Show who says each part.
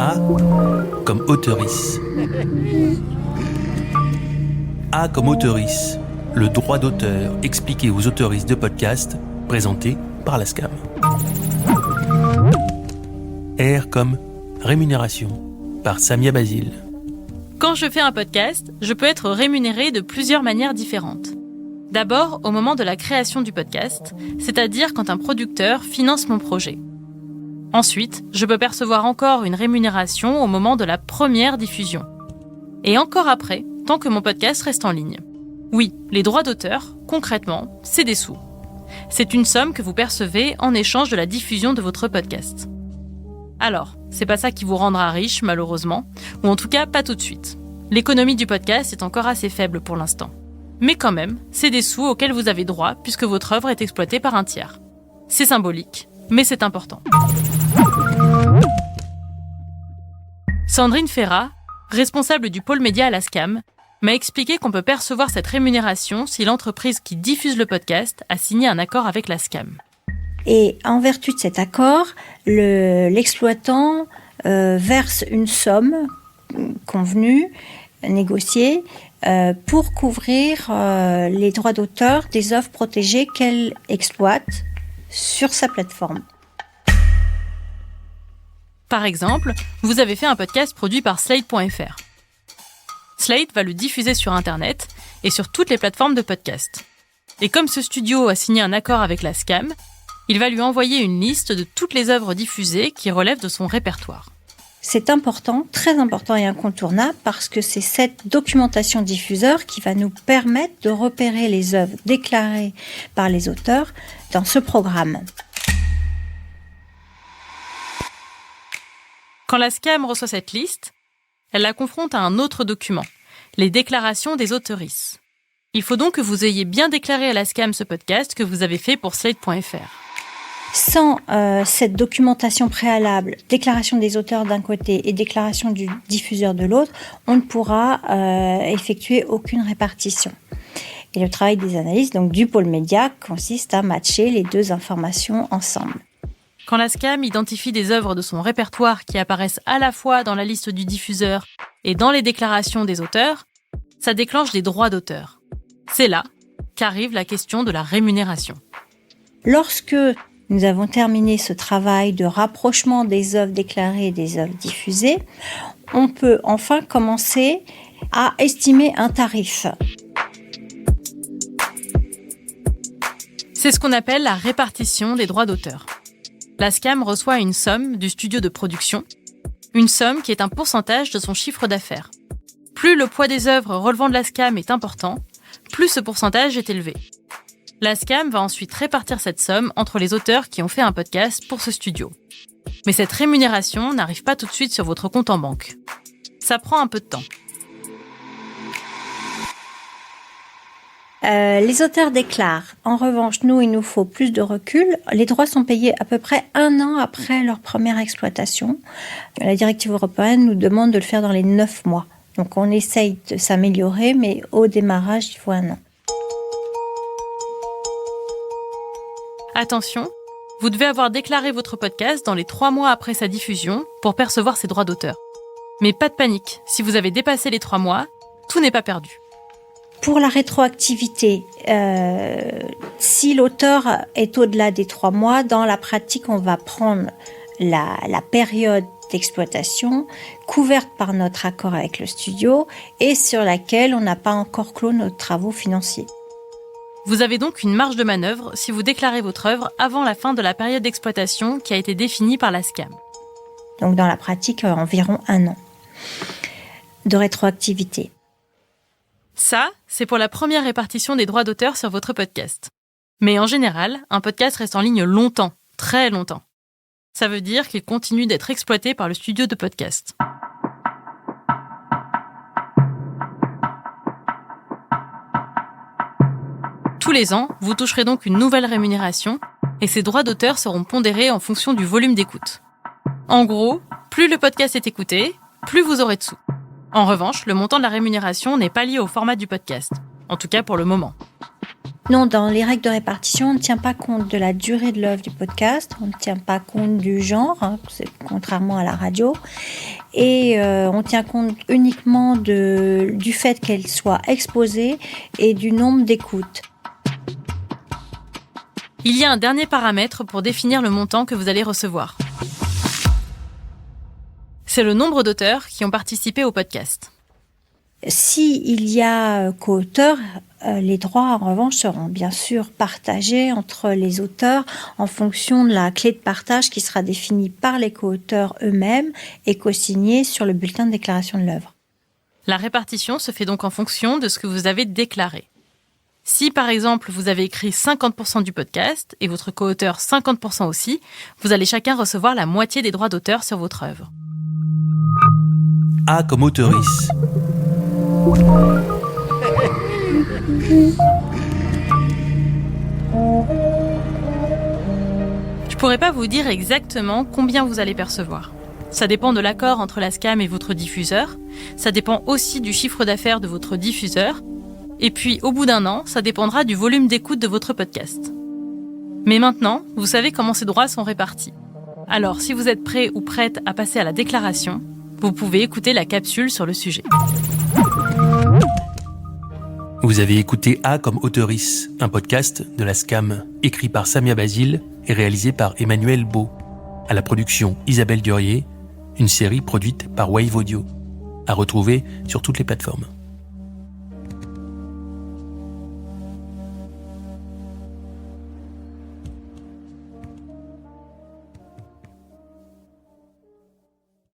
Speaker 1: A comme auteurice. A comme auteurice, le droit d'auteur expliqué aux auteuristes de podcast, présenté par la SCAM. R comme rémunération, par Samia Basile.
Speaker 2: Quand je fais un podcast, je peux être rémunéré de plusieurs manières différentes. D'abord, au moment de la création du podcast, c'est-à-dire quand un producteur finance mon projet. Ensuite, je peux percevoir encore une rémunération au moment de la première diffusion. Et encore après, tant que mon podcast reste en ligne. Oui, les droits d'auteur, concrètement, c'est des sous. C'est une somme que vous percevez en échange de la diffusion de votre podcast. Alors, c'est pas ça qui vous rendra riche, malheureusement, ou en tout cas pas tout de suite. L'économie du podcast est encore assez faible pour l'instant. Mais quand même, c'est des sous auxquels vous avez droit puisque votre œuvre est exploitée par un tiers. C'est symbolique, mais c'est important. Sandrine Ferrat, responsable du pôle média à la SCAM, m'a expliqué qu'on peut percevoir cette rémunération si l'entreprise qui diffuse le podcast a signé un accord avec la SCAM.
Speaker 3: Et en vertu de cet accord, l'exploitant verse une somme convenue, négociée, pour couvrir les droits d'auteur des œuvres protégées qu'elle exploite sur sa plateforme.
Speaker 2: Par exemple, vous avez fait un podcast produit par Slate.fr. Slate va le diffuser sur Internet et sur toutes les plateformes de podcast. Et comme ce studio a signé un accord avec la SCAM, il va lui envoyer une liste de toutes les œuvres diffusées qui relèvent de son répertoire.
Speaker 3: C'est important, très important et incontournable parce que c'est cette documentation diffuseur qui va nous permettre de repérer les œuvres déclarées par les auteurs dans ce programme.
Speaker 2: Quand la SCAM reçoit cette liste, elle la confronte à un autre document, les déclarations des auteuristes. Il faut donc que vous ayez bien déclaré à la SCAM ce podcast que vous avez fait pour Slate.fr.
Speaker 3: Sans cette documentation préalable, déclaration des auteurs d'un côté et déclaration du diffuseur de l'autre, on ne pourra effectuer aucune répartition. Et le travail des analystes, donc du pôle média, consiste à matcher les deux informations ensemble.
Speaker 2: Quand la SCAM identifie des œuvres de son répertoire qui apparaissent à la fois dans la liste du diffuseur et dans les déclarations des auteurs, ça déclenche des droits d'auteur. C'est là qu'arrive la question de la rémunération.
Speaker 3: Lorsque nous avons terminé ce travail de rapprochement des œuvres déclarées et des œuvres diffusées, on peut enfin commencer à estimer un tarif.
Speaker 2: C'est ce qu'on appelle la répartition des droits d'auteur. La SCAM reçoit une somme du studio de production, une somme qui est un pourcentage de son chiffre d'affaires. Plus le poids des œuvres relevant de la SCAM est important, plus ce pourcentage est élevé. La SCAM va ensuite répartir cette somme entre les auteurs qui ont fait un podcast pour ce studio. Mais cette rémunération n'arrive pas tout de suite sur votre compte en banque. Ça prend un peu de temps.
Speaker 3: Les auteurs déclarent. En revanche, nous, il nous faut plus de recul. Les droits sont payés à peu près 1 an après leur première exploitation. La directive européenne nous demande de le faire dans les 9 mois. Donc on essaye de s'améliorer, mais au démarrage, il faut 1 an.
Speaker 2: Attention, vous devez avoir déclaré votre podcast dans les 3 mois après sa diffusion pour percevoir ses droits d'auteur. Mais pas de panique, si vous avez dépassé les 3 mois, tout n'est pas perdu.
Speaker 3: Pour la rétroactivité, si l'auteur est au-delà des 3 mois, dans la pratique, on va prendre la période d'exploitation couverte par notre accord avec le studio et sur laquelle on n'a pas encore clos nos travaux financiers.
Speaker 2: Vous avez donc une marge de manœuvre si vous déclarez votre œuvre avant la fin de la période d'exploitation qui a été définie par la SCAM.
Speaker 3: Donc dans la pratique, environ 1 an de rétroactivité.
Speaker 2: Ça, c'est pour la première répartition des droits d'auteur sur votre podcast. Mais en général, un podcast reste en ligne longtemps, très longtemps. Ça veut dire qu'il continue d'être exploité par le studio de podcast. Tous les ans, vous toucherez donc une nouvelle rémunération et ces droits d'auteur seront pondérés en fonction du volume d'écoute. En gros, plus le podcast est écouté, plus vous aurez de sous. En revanche, le montant de la rémunération n'est pas lié au format du podcast, en tout cas pour le moment.
Speaker 3: Non, dans les règles de répartition, on ne tient pas compte de la durée de l'œuvre du podcast, on ne tient pas compte du genre, contrairement à la radio, et on tient compte uniquement du fait qu'elle soit exposée et du nombre d'écoutes.
Speaker 2: Il y a un dernier paramètre pour définir le montant que vous allez recevoir. C'est le nombre d'auteurs qui ont participé au podcast.
Speaker 3: S'il y a co-auteurs, les droits, en revanche, seront bien sûr partagés entre les auteurs en fonction de la clé de partage qui sera définie par les co-auteurs eux-mêmes et co-signée sur le bulletin de déclaration de l'œuvre.
Speaker 2: La répartition se fait donc en fonction de ce que vous avez déclaré. Si, par exemple, vous avez écrit 50% du podcast et votre co-auteur 50% aussi, vous allez chacun recevoir la moitié des droits d'auteur sur votre œuvre.
Speaker 1: A comme auteurice.
Speaker 2: Je pourrais pas vous dire exactement combien vous allez percevoir. Ça dépend de l'accord entre la SCAM et votre diffuseur. Ça dépend aussi du chiffre d'affaires de votre diffuseur. Et puis, au bout d'un an, ça dépendra du volume d'écoute de votre podcast. Mais maintenant, vous savez comment ces droits sont répartis. Alors, si vous êtes prêt ou prête à passer à la déclaration, vous pouvez écouter la capsule sur le sujet.
Speaker 1: Vous avez écouté A comme auteurice, un podcast de la SCAM, écrit par Samia Basile et réalisé par Emmanuel Beau. À la production Isabelle Durier, une série produite par Wave Audio. À retrouver sur toutes les plateformes.